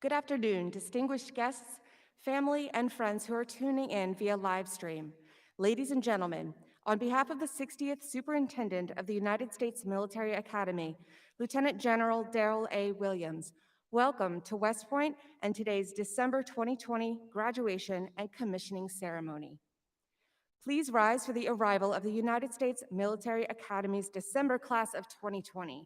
Good afternoon, distinguished guests, family, and friends who are tuning in via live stream. Ladies and gentlemen, on behalf of the 60th Superintendent of the United States Military Academy, Lieutenant General Darrell A. Williams, welcome to West Point and today's December 2020 graduation and commissioning ceremony. Please rise for the arrival of the United States Military Academy's December class of 2020.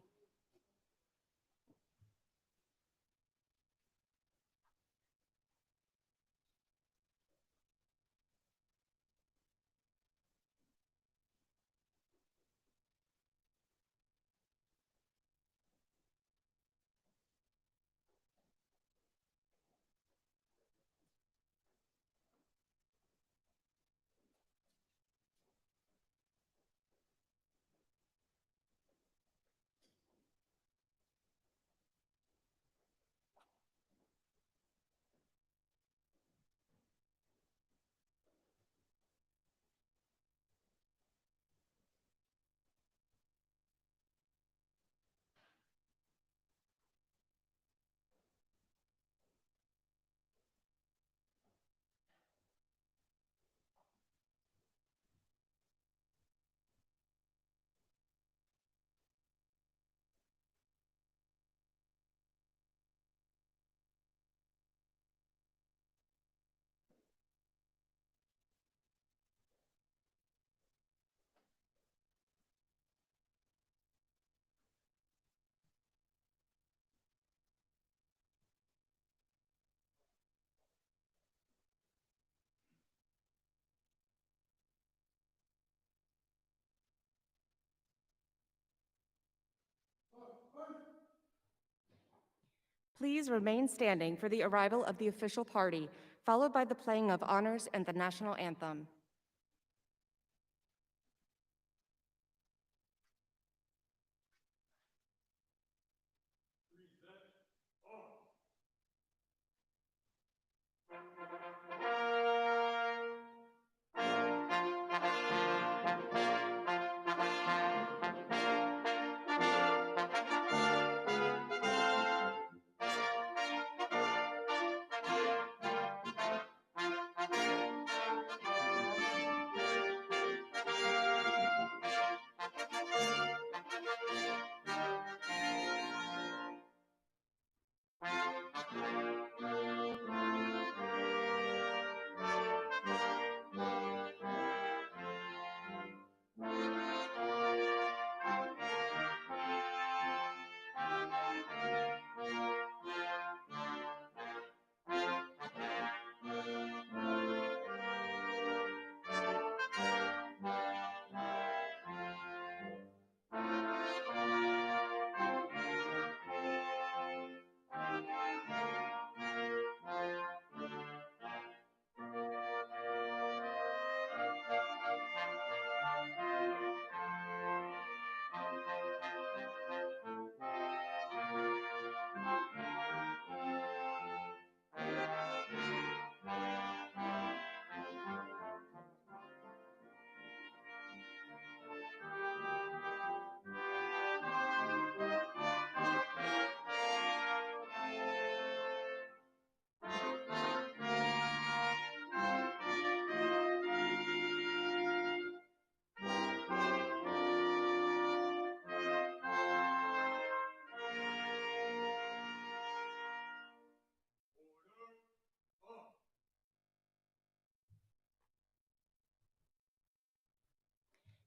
Please remain standing for the arrival of the official party, followed by the playing of honors and the national anthem.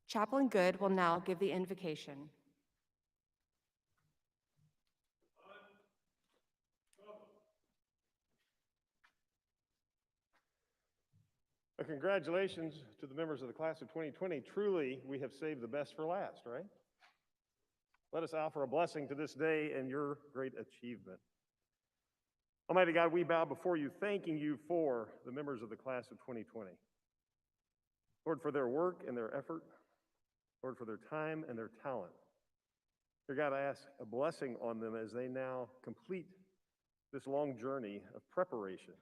Chaplain Good will now give the invocation. Congratulations to the members of the class of 2020. Truly, we have saved the best for last, right? Let us offer a blessing to this day and your great achievement. Almighty God, we bow before you, thanking you for the members of the class of 2020. Lord, for their work and their effort. Lord, for their time and their talent. Dear God, I ask a blessing on them as they now complete this long journey of preparation.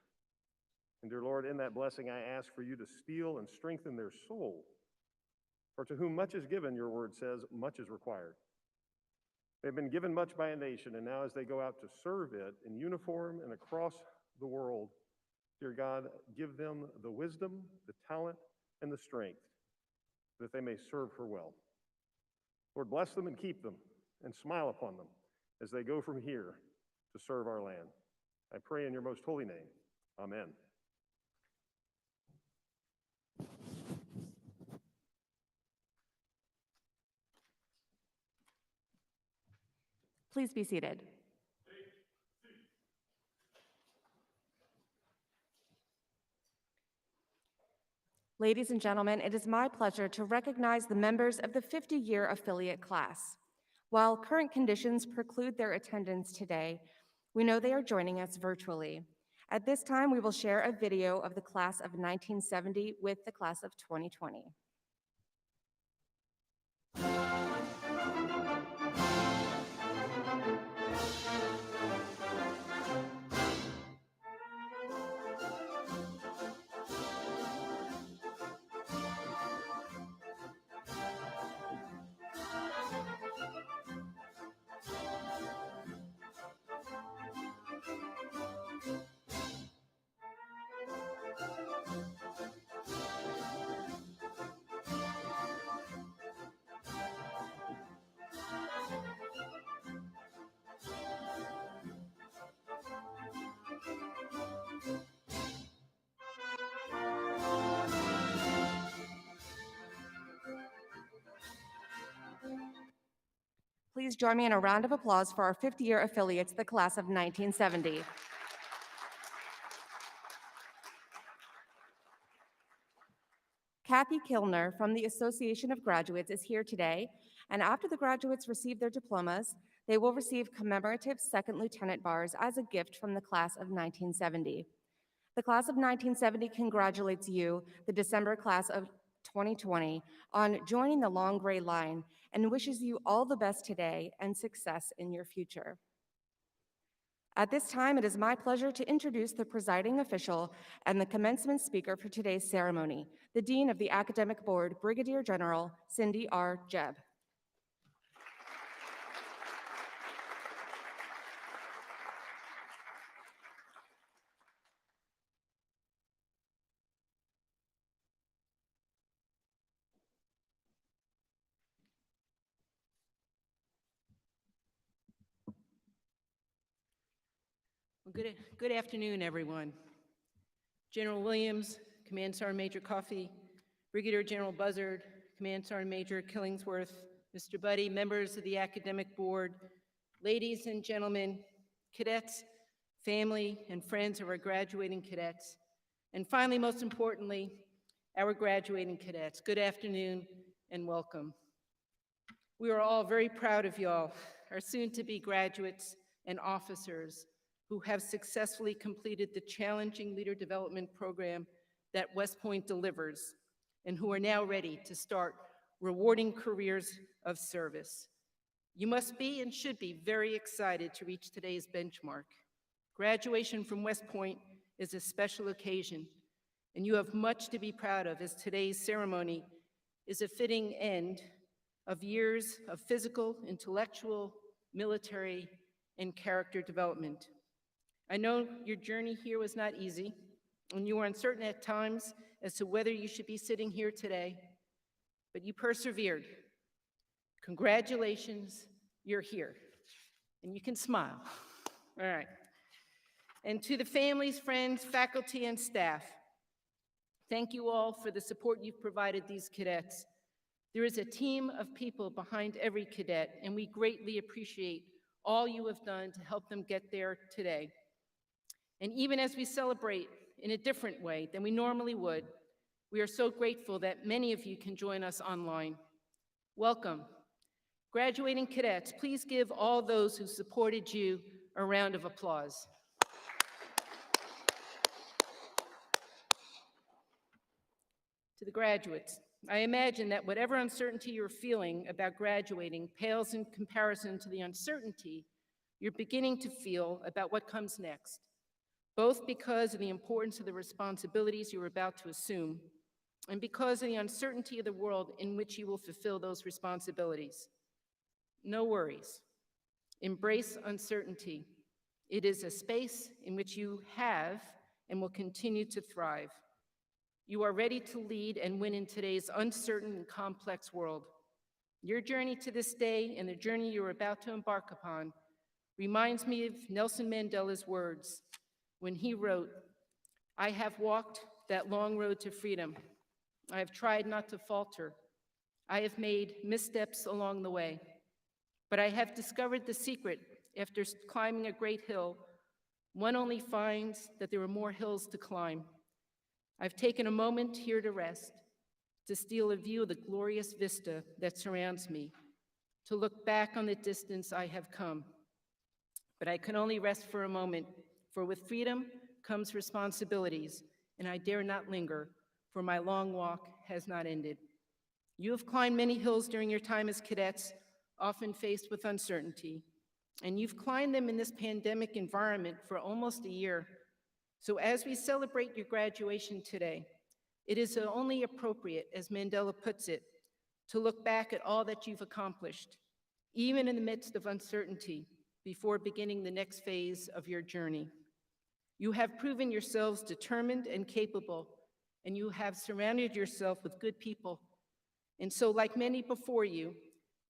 And dear Lord, in that blessing, I ask for you to steel and strengthen their soul. For to whom much is given, your word says, much is required. They've been given much by a nation, and now as they go out to serve it in uniform and across the world, dear God, give them the wisdom, the talent, and the strength that they may serve her well. Lord, bless them and keep them and smile upon them as they go from here to serve our land. I pray in your most holy name. Amen. Please be seated. Ladies and gentlemen, it is my pleasure to recognize the members of the 50-year affiliate class. While current conditions preclude their attendance today, we know they are joining us virtually. At this time, we will share a video of the class of 1970 with the class of 2020. Please join me in a round of applause for our 50-year affiliates, the class of 1970. Kathy Kilner from the Association of Graduates is here today, and after the graduates receive their diplomas, they will receive commemorative second lieutenant bars as a gift from the class of 1970. The class of 1970 congratulates you, the December class of 2020, on joining the long gray line and wishes you all the best today and success in your future. At this time, it is my pleasure to introduce the presiding official and the commencement speaker for today's ceremony, the Dean of the Academic Board, Brigadier General Cindy R. Jebb. Well, good afternoon, everyone. General Williams, Command Sergeant Major Coffey, Brigadier General Buzzard, Command Sergeant Major Killingsworth, Mr. Buddy, members of the Academic Board, ladies and gentlemen, cadets, family, and friends of our graduating cadets, and finally, most importantly, our graduating cadets. Good afternoon and welcome. We are all very proud of y'all, our soon-to-be graduates and officers who have successfully completed the challenging leader development program that West Point delivers, and who are now ready to start rewarding careers of service. You must be and should be very excited to reach today's benchmark. Graduation from West Point is a special occasion, and you have much to be proud of, as today's ceremony is a fitting end of years of physical, intellectual, military, and character development. I know your journey here was not easy, and you were uncertain at times as to whether you should be sitting here today, but you persevered. Congratulations, you're here, and you can smile. All right. And to the families, friends, faculty, and staff, thank you all for the support you've provided these cadets. There is a team of people behind every cadet, and we greatly appreciate all you have done to help them get there today. And even as we celebrate in a different way than we normally would, we are so grateful that many of you can join us online. Welcome. Graduating cadets, please give all those who supported you a round of applause. To the graduates, I imagine that whatever uncertainty you're feeling about graduating pales in comparison to the uncertainty you're beginning to feel about what comes next, both because of the importance of the responsibilities you're about to assume and because of the uncertainty of the world in which you will fulfill those responsibilities. No worries. Embrace uncertainty. It is a space in which you have and will continue to thrive. You are ready to lead and win in today's uncertain and complex world. Your journey to this day and the journey you are about to embark upon reminds me of Nelson Mandela's words when he wrote, "I have walked that long road to freedom. I have tried not to falter. I have made missteps along the way. But I have discovered the secret after climbing a great hill. One only finds that there are more hills to climb. I've taken a moment here to rest, to steal a view of the glorious vista that surrounds me, to look back on the distance I have come. But I can only rest for a moment, for with freedom comes responsibilities, and I dare not linger, for my long walk has not ended." You have climbed many hills during your time as cadets, often faced with uncertainty, and you've climbed them in this pandemic environment for almost a year. So as we celebrate your graduation today, it is only appropriate, as Mandela puts it, to look back at all that you've accomplished, even in the midst of uncertainty, before beginning the next phase of your journey. You have proven yourselves determined and capable, and you have surrounded yourself with good people. And so, like many before you,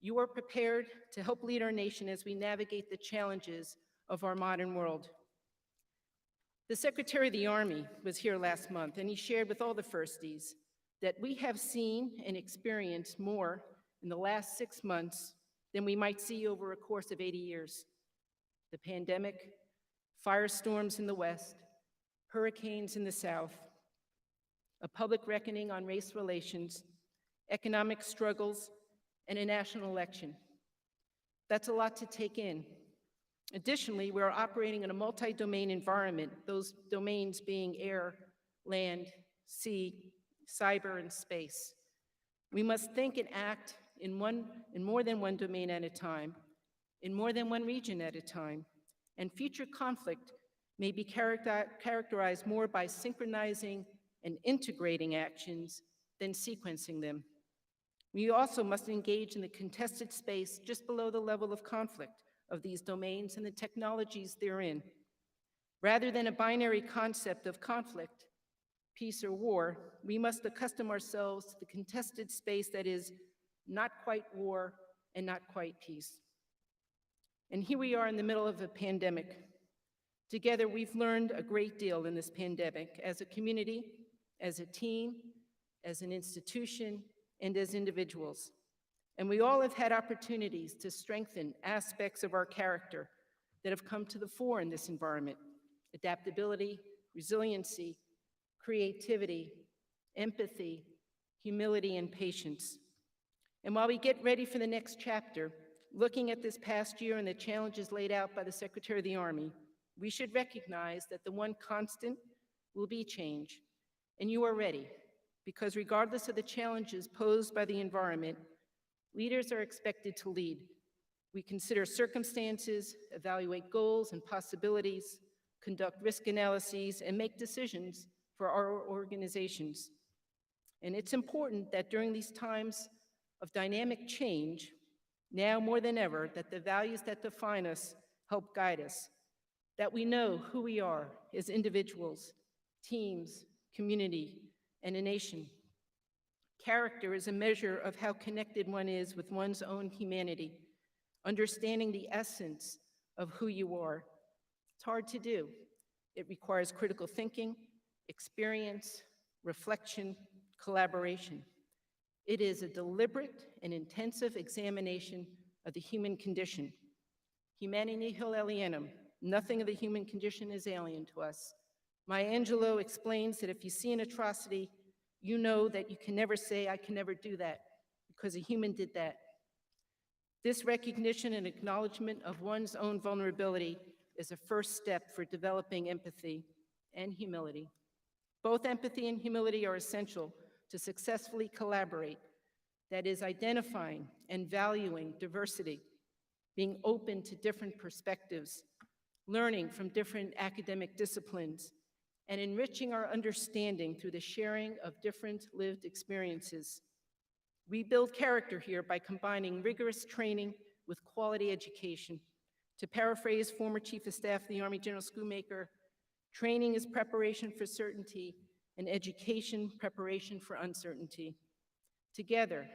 you are prepared to help lead our nation as we navigate the challenges of our modern world. The Secretary of the Army was here last month, and he shared with all the firsties that we have seen and experienced more in the last 6 months than we might see over a course of 80 years. The pandemic, firestorms in the West, hurricanes in the South, a public reckoning on race relations, economic struggles, and a national election. That's a lot to take in. Additionally, we're operating in a multi-domain environment, those domains being air, land, sea, cyber, and space. We must think and act in more than one domain at a time, in more than one region at a time, and future conflict may be characterized more by synchronizing and integrating actions than sequencing them. We also must engage in the contested space just below the level of conflict of these domains and the technologies therein. Rather than a binary concept of conflict, peace or war, we must accustom ourselves to the contested space that is not quite war and not quite peace. And here we are in the middle of a pandemic. Together, we've learned a great deal in this pandemic as a community, as a team, as an institution, and as individuals. And we all have had opportunities to strengthen aspects of our character that have come to the fore in this environment: adaptability, resiliency, creativity, empathy, humility, and patience. And while we get ready for the next chapter, looking at this past year and the challenges laid out by the Secretary of the Army, we should recognize that the one constant will be change. And you are ready, because regardless of the challenges posed by the environment, leaders are expected to lead. We consider circumstances, evaluate goals and possibilities, conduct risk analyses, and make decisions for our organizations. And it's important that during these times of dynamic change, now more than ever, that the values that define us help guide us, that we know who we are as individuals, teams, community, and a nation. Character is a measure of how connected one is with one's own humanity, understanding the essence of who you are. It's hard to do. It requires critical thinking, experience, reflection, collaboration. It is a deliberate and intensive examination of the human condition. Humani nihil alienum, nothing of the human condition is alien to us. Maya Angelou explains that if you see an atrocity, you know that you can never say, "I can never do that," because a human did that. This recognition and acknowledgement of one's own vulnerability is a first step for developing empathy and humility. Both empathy and humility are essential to successfully collaborate, that is, identifying and valuing diversity, being open to different perspectives, learning from different academic disciplines, and enriching our understanding through the sharing of different lived experiences. We build character here by combining rigorous training with quality education, To paraphrase former Chief of Staff of the Army General Schoolmaker, training is preparation for certainty and education preparation for uncertainty. Together,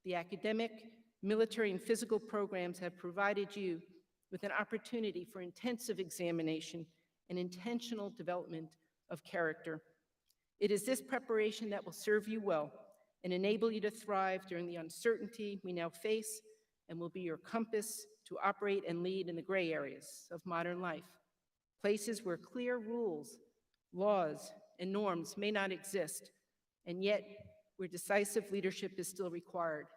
the academic, military, and physical programs have provided you with an opportunity for intensive examination and intentional development of character. It is this preparation that will serve you well and enable you to thrive during the uncertainty we now face and will be your compass to operate and lead in the gray areas of modern life, places where clear rules, laws, and norms may not exist, and yet where decisive leadership is still required.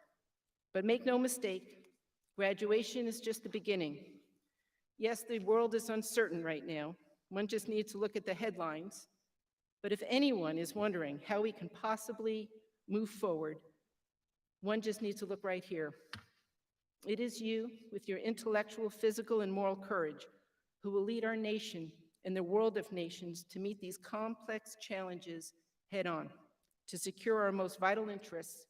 But make no mistake, graduation is just the beginning. Yes, the world is uncertain right now. One just needs to look at the headlines. But if anyone is wondering how we can possibly move forward, one just needs to look right here. It is you, with your intellectual, physical, and moral courage, who will lead our nation and the world of nations to meet these complex challenges head on, to secure our most vital interests,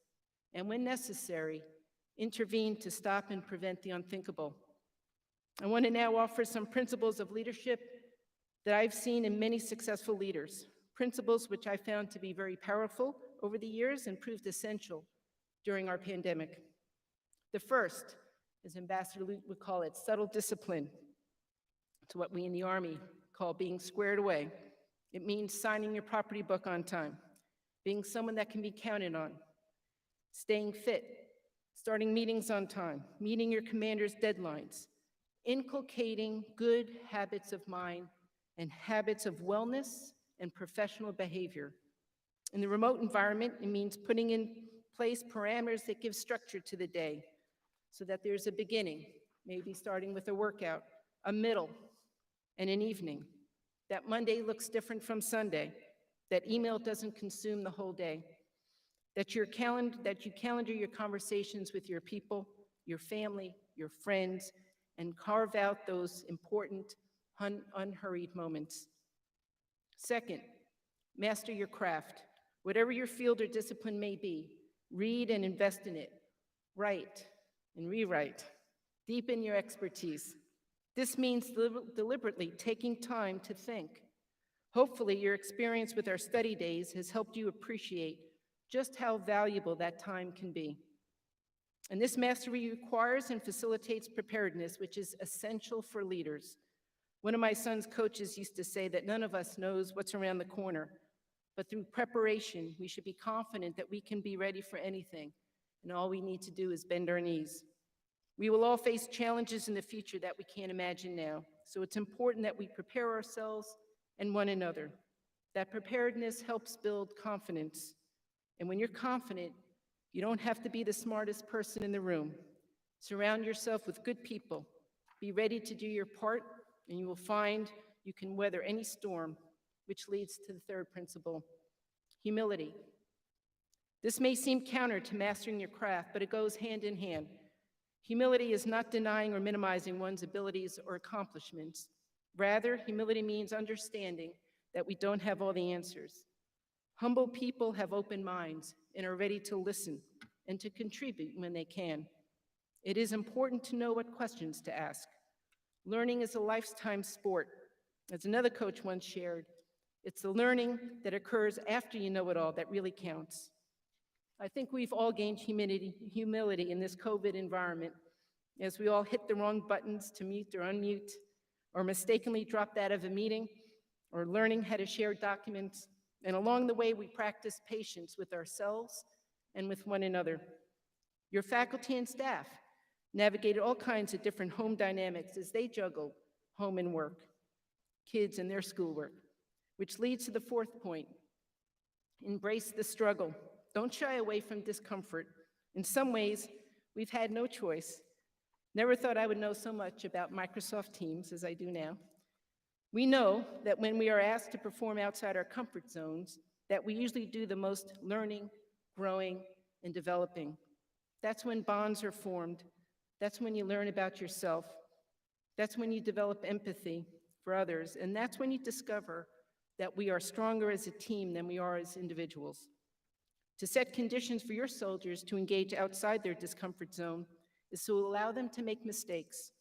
and when necessary, intervene to stop and prevent the unthinkable. I want to now offer some principles of leadership that I've seen in many successful leaders, principles which I found to be very powerful over the years and proved essential during our pandemic. The first, as Ambassador Luke would call it, subtle discipline. It's what we in the Army call being squared away. It means signing your property book on time, being someone that can be counted on, staying fit, starting meetings on time, meeting your commander's deadlines, inculcating good habits of mind and habits of wellness and professional behavior. In the remote environment, it means putting in place parameters that give structure to the day so that there's a beginning, maybe starting with a workout, a middle, and an evening. That Monday looks different from Sunday, that email doesn't consume the whole day, that you calendar your conversations with your people, your family, your friends, and carve out those important, unhurried moments. Second, master your craft. Whatever your field or discipline may be, read and invest in it. Write and rewrite. Deepen your expertise. This means deliberately taking time to think. Hopefully, your experience with our study days has helped you appreciate just how valuable that time can be. And this mastery requires and facilitates preparedness, which is essential for leaders. One of my son's coaches used to say that none of us knows what's around the corner, but through preparation, we should be confident that we can be ready for anything, and all we need to do is bend our knees. We will all face challenges in the future that we can't imagine now, so it's important that we prepare ourselves and one another. That preparedness helps build confidence, and when you're confident, you don't have to be the smartest person in the room. Surround yourself with good people. Be ready to do your part, and you will find you can weather any storm, which leads to the third principle, humility. This may seem counter to mastering your craft, but it goes hand in hand. Humility is not denying or minimizing one's abilities or accomplishments. Rather, humility means understanding that we don't have all the answers. Humble people have open minds and are ready to listen and to contribute when they can. It is important to know what questions to ask. Learning is a lifetime sport. As another coach once shared, it's the learning that occurs after you know it all that really counts. I think we've all gained humility in this COVID environment as we all hit the wrong buttons to mute or unmute, or mistakenly dropped out of a meeting, or learning how to share documents. And along the way, we practice patience with ourselves and with one another. Your faculty and staff navigated all kinds of different home dynamics as they juggled home and work, kids and their schoolwork, which leads to the fourth point. Embrace the struggle. Don't shy away from discomfort. In some ways, we've had no choice. Never thought I would know so much about Microsoft Teams as I do now. We know that when we are asked to perform outside our comfort zones, that we usually do the most learning, growing, and developing. That's when bonds are formed. That's when you learn about yourself. That's when you develop empathy for others. And that's when you discover that we are stronger as a team than we are as individuals. To set conditions for your soldiers to engage outside their discomfort zone is to allow them to make mistakes.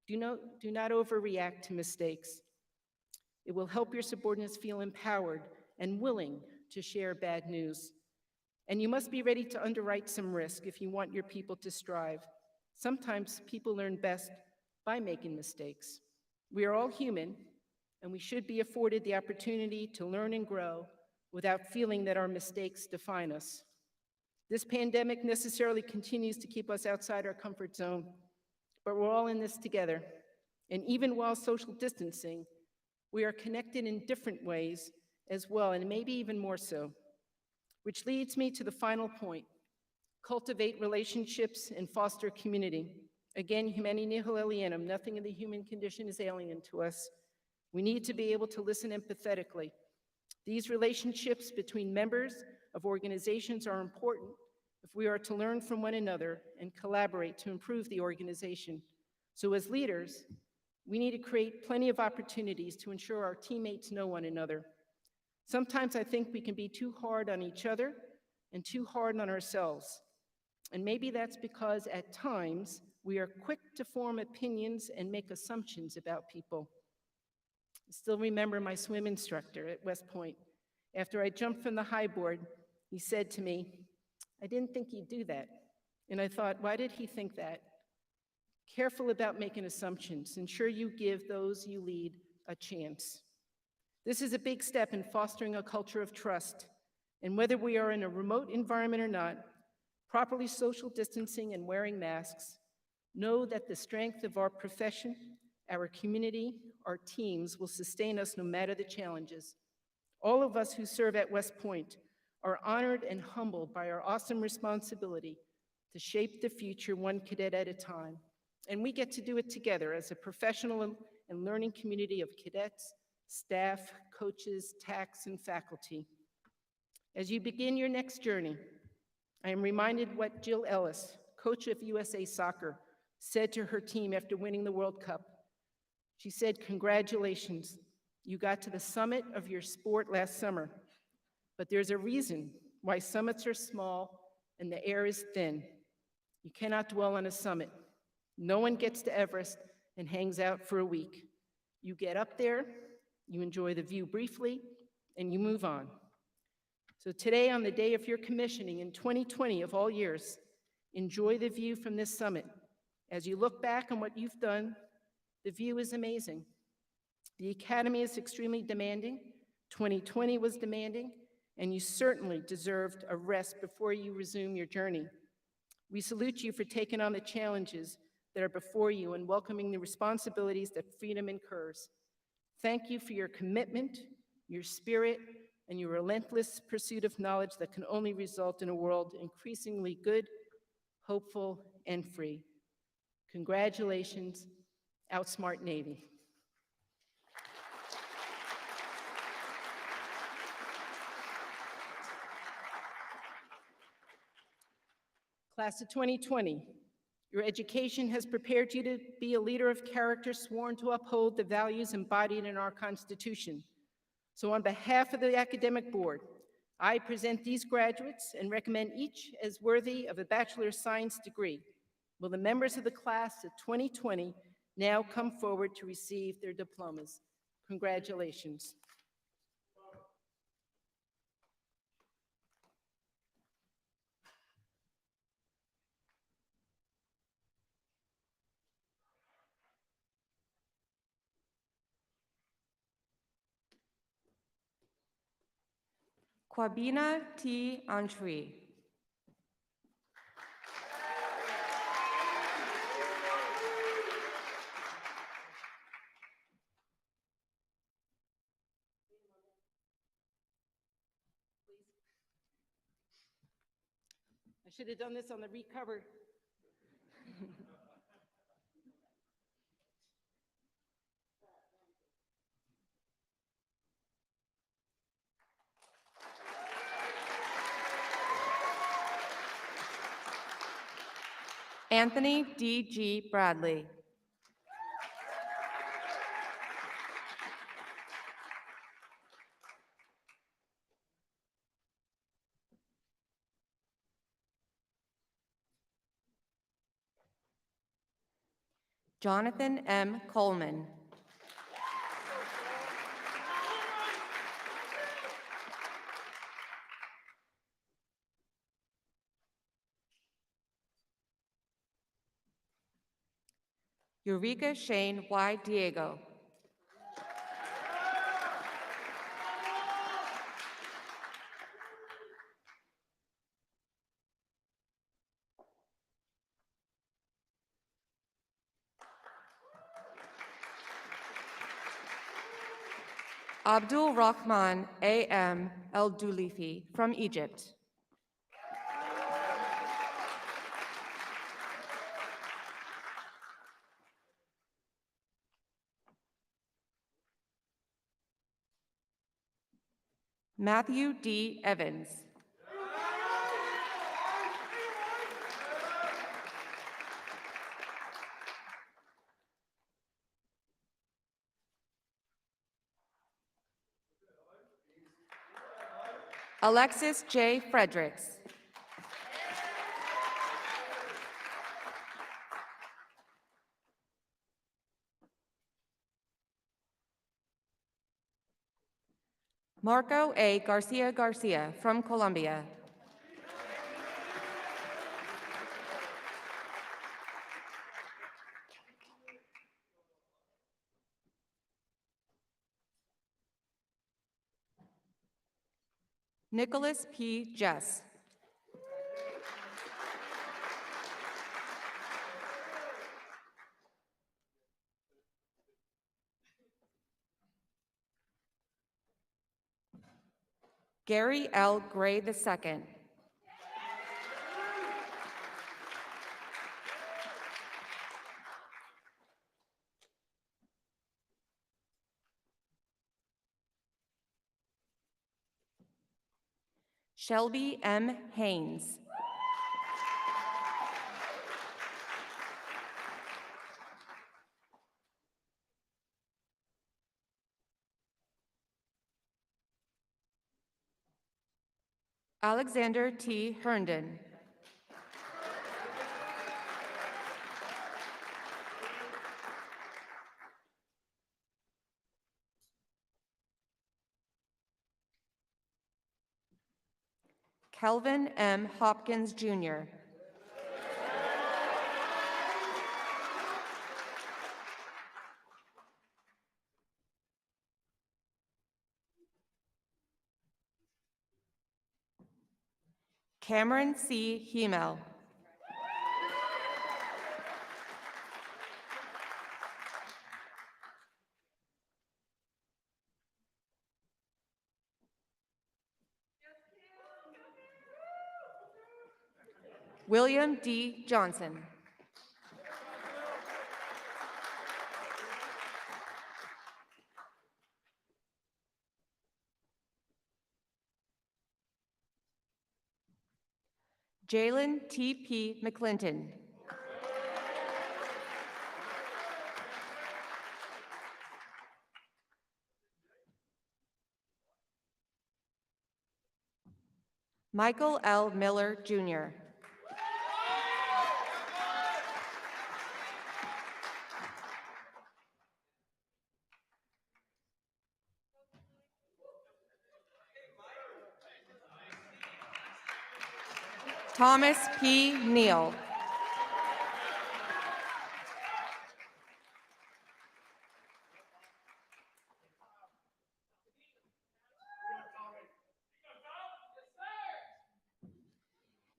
Do not overreact to mistakes. It will help your subordinates feel empowered and willing to share bad news. And you must be ready to underwrite some risk if you want your people to strive. Sometimes people learn best by making mistakes. We are all human, and we should be afforded the opportunity to learn and grow without feeling that our mistakes define us. This pandemic necessarily continues to keep us outside our comfort zone, but we're all in this together. And even while social distancing, we are connected in different ways as well, and maybe even more so. Which leads me to the final point: cultivate relationships and foster community. Again, humani nihil alienum, nothing in the human condition is alien to us. We need to be able to listen empathetically. These relationships between members of organizations are important if we are to learn from one another and collaborate to improve the organization. So as leaders, we need to create plenty of opportunities to ensure our teammates know one another. Sometimes I think we can be too hard on each other and too hard on ourselves. And maybe that's because at times we are quick to form opinions and make assumptions about people. I still remember my swim instructor at West Point. After I jumped from the high board, he said to me, "I didn't think you'd do that." And I thought, why did he think that? Careful about making assumptions. Ensure you give those you lead a chance. This is a big step in fostering a culture of trust. And whether we are in a remote environment or not, properly social distancing and wearing masks, know that the strength of our profession, our community, our teams will sustain us no matter the challenges. All of us who serve at West Point are honored and humbled by our awesome responsibility to shape the future one cadet at a time. And we get to do it together as a professional and learning community of cadets, staff, coaches, TACs, and faculty. As you begin your next journey, I am reminded what Jill Ellis, coach of USA Soccer, said to her team after winning the World Cup. She said, "Congratulations, you got to the summit of your sport last summer, but there's a reason why summits are small and the air is thin. You cannot dwell on a summit. No one gets to Everest and hangs out for a week. You get up there, you enjoy the view briefly, and you move on." So today, on the day of your commissioning in 2020 of all years, enjoy the view from this summit. As you look back on what you've done, the view is amazing. The Academy is extremely demanding, 2020 was demanding, and you certainly deserved a rest before you resume your journey. We salute you for taking on the challenges that are before you and welcoming the responsibilities that freedom incurs. Thank you for your commitment, your spirit, and your relentless pursuit of knowledge that can only result in a world increasingly good, hopeful, and free. Congratulations, outsmart Navy. Class of 2020, your education has prepared you to be a leader of character sworn to uphold the values embodied in our Constitution. So on behalf of the academic board, I present these graduates and recommend each as worthy of a Bachelor of Science degree. Will the members of the class of 2020 now come forward to receive their diplomas? Congratulations. Kwabina T. Antwi. I should have done this on the recover. Anthony D.G. Bradley. Jonathan M. Coleman. Eureka Shane Y. Diego. Abdul Rahman A.M. El Dulifi from Egypt. Matthew D. Evans. Alexis J. Fredericks. Marco A. Garcia Garcia from Colombia. Nicholas P. Jess. Gary L. Gray II. Shelby M. Haynes. Alexander T. Herndon. Kelvin M. Hopkins, Jr. Cameron C. Hemel. William D. Johnson. Jalen T. P. McClinton. Michael L. Miller, Jr. Thomas P. Neal.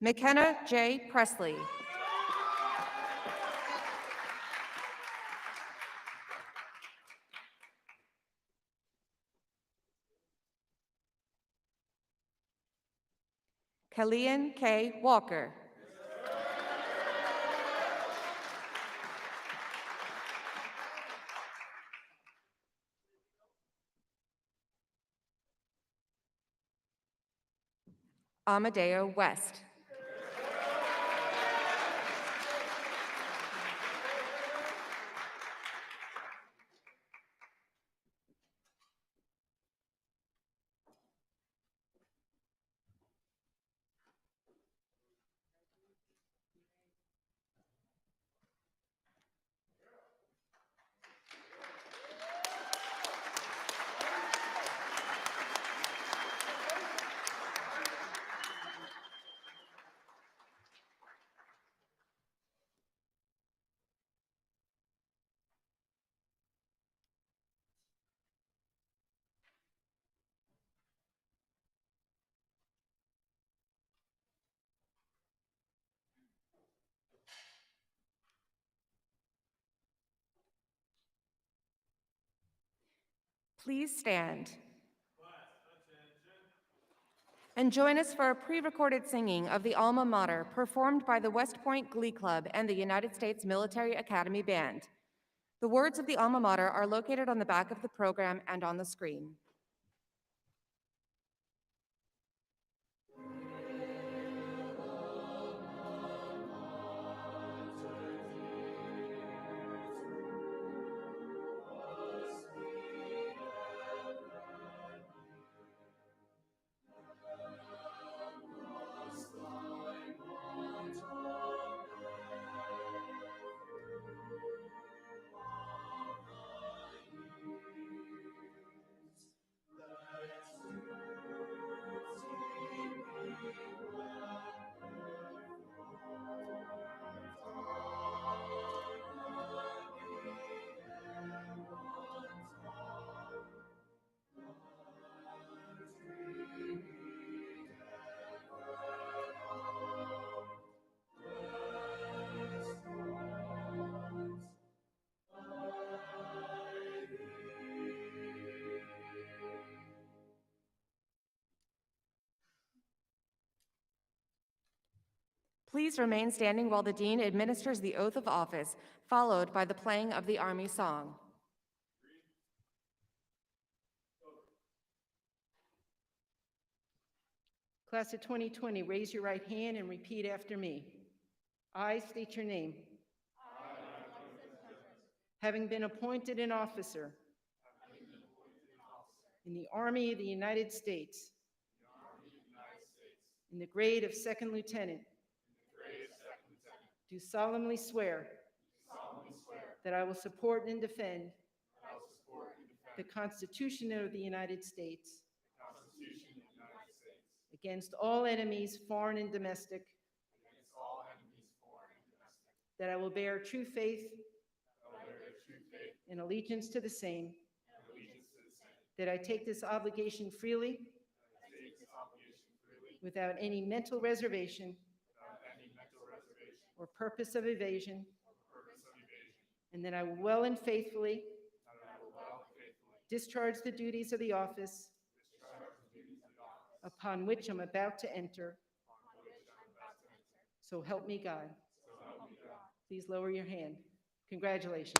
McKenna J. Presley. Kellyanne K. Walker. Amadeo West. Please stand. And join us for a pre-recorded singing of the Alma Mater performed by the West Point Glee Club and the United States Military Academy Band. The words of the Alma Mater are located on the back of the program and on the screen. Please remain standing while the Dean administers the oath of office, followed by the playing of the Army song. Class of 2020, raise your right hand and repeat after me. I state your name. Having been appointed an officer in the Army of the United States in the grade of second lieutenant, do solemnly swear that I will support and defend the Constitution of the United States against all enemies, foreign and domestic, that I will bear true faith and allegiance to the same, that I take this obligation freely without any mental reservation or purpose of evasion, and that I will well and faithfully discharge the duties of the office upon which I'm about to enter. So help me God. Please lower your hand. Congratulations.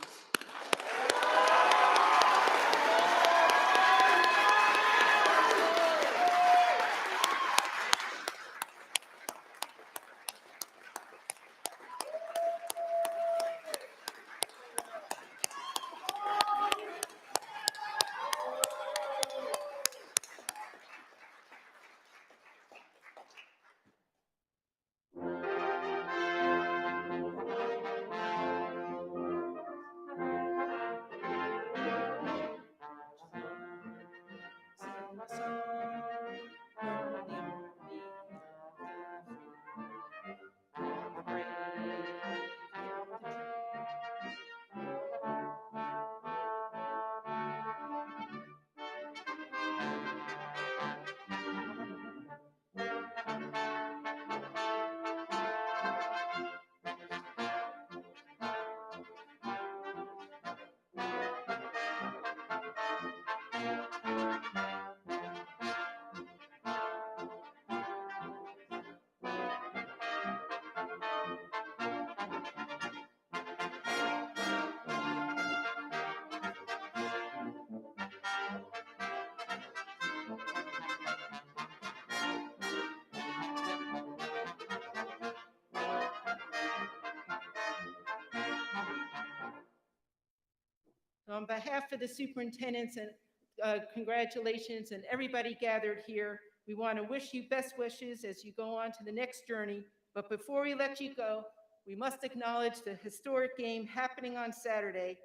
On behalf of the superintendents and congratulations and everybody gathered here, we want to wish you best wishes as you go on to the next journey. But before we let you go, we must acknowledge the historic game happening on Saturday.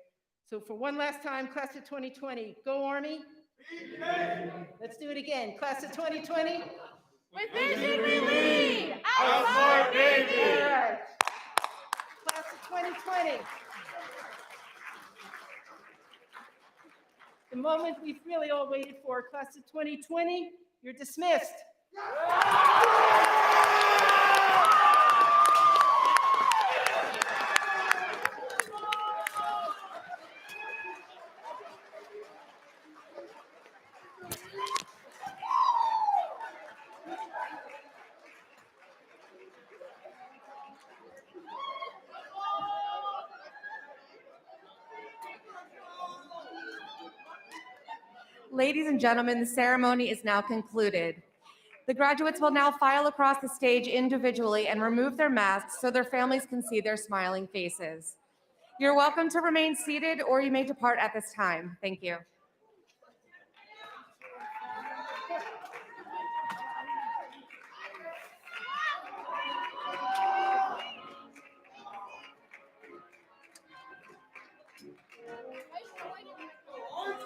So for one last time, class of 2020, go Army. Let's do it again. Class of 2020. With vision we lead. Outside Navy. All right. Class of 2020. The moment we've really all waited for, class of 2020, you're dismissed. Ladies and gentlemen, the ceremony is now concluded. The graduates will now file across the stage individually and remove their masks so their families can see their smiling faces. You're welcome to remain seated, or you may depart at this time. Thank you.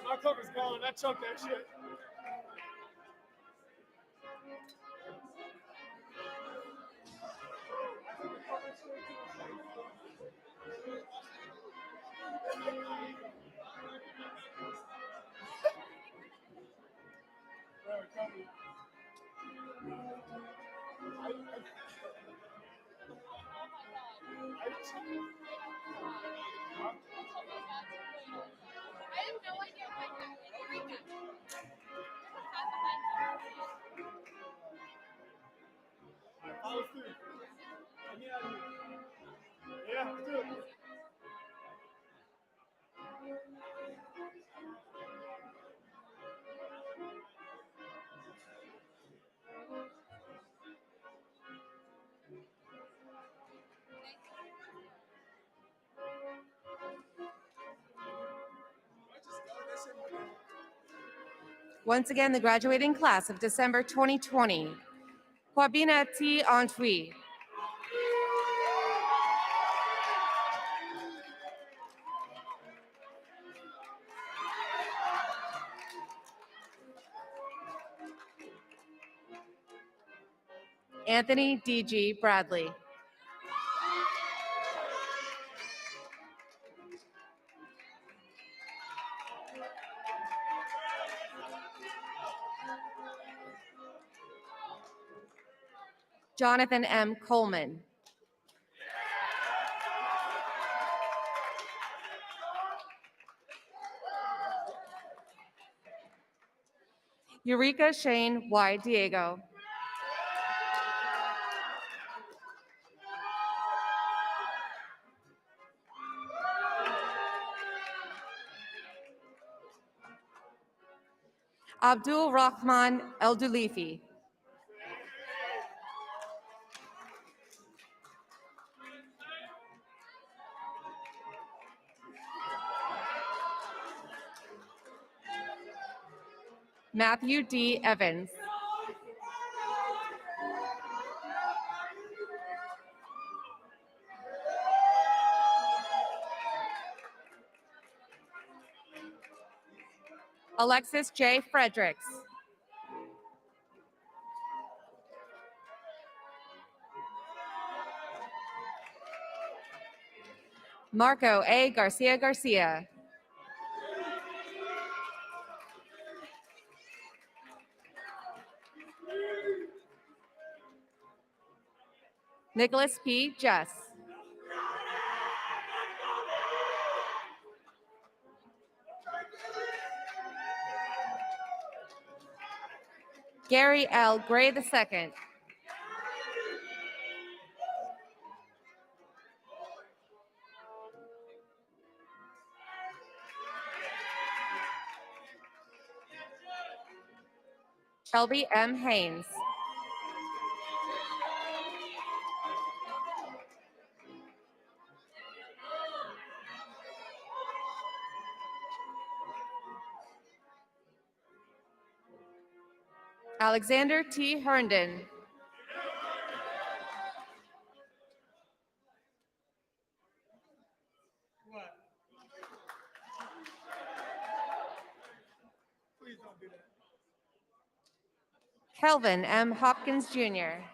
My cook is gone. I chunked that shit. Yeah, let's do it. Once again, the graduating class of December 2020. Kwabina T. Antwi. Anthony D.G. Bradley. Jonathan M. Coleman. Eureka Shane Y. Diego. Abdul Rahman El Dulifi. Matthew D. Evans. Alexis J. Fredericks. Marco A. Garcia Garcia. Nicholas P. Jess. Gary L. Gray II. Shelby M. Haynes. Alexander T. Herndon. What? Please don't do that. Kelvin M. Hopkins Jr.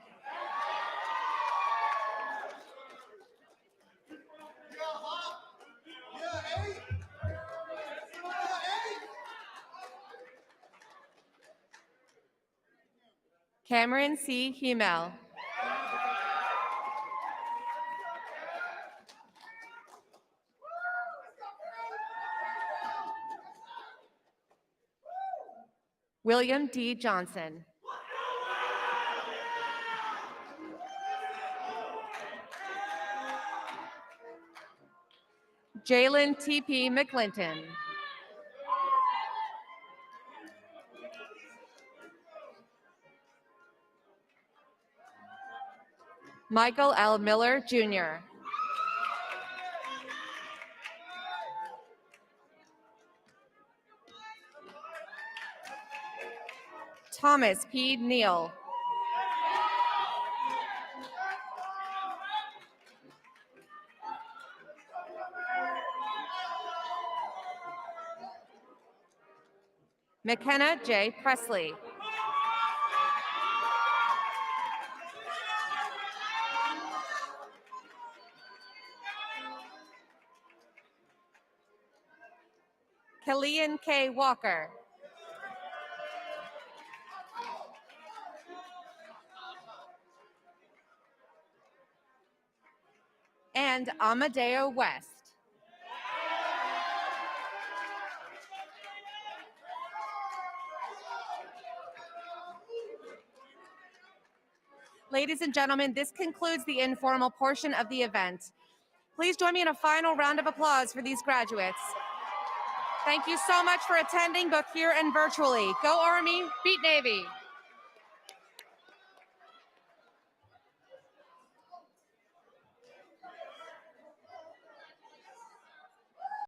Cameron C. Hummel. William D. Johnson. Jalen T.P. McClinton. Michael L. Miller, Jr. Thomas P. Neal. McKenna J. Presley. Killian K. Walker. And Amadeo West. Ladies and gentlemen, this concludes the informal portion of the event. Please join me in a final round of applause for these graduates. Thank you so much for attending, both here and virtually. Go Army, beat Navy.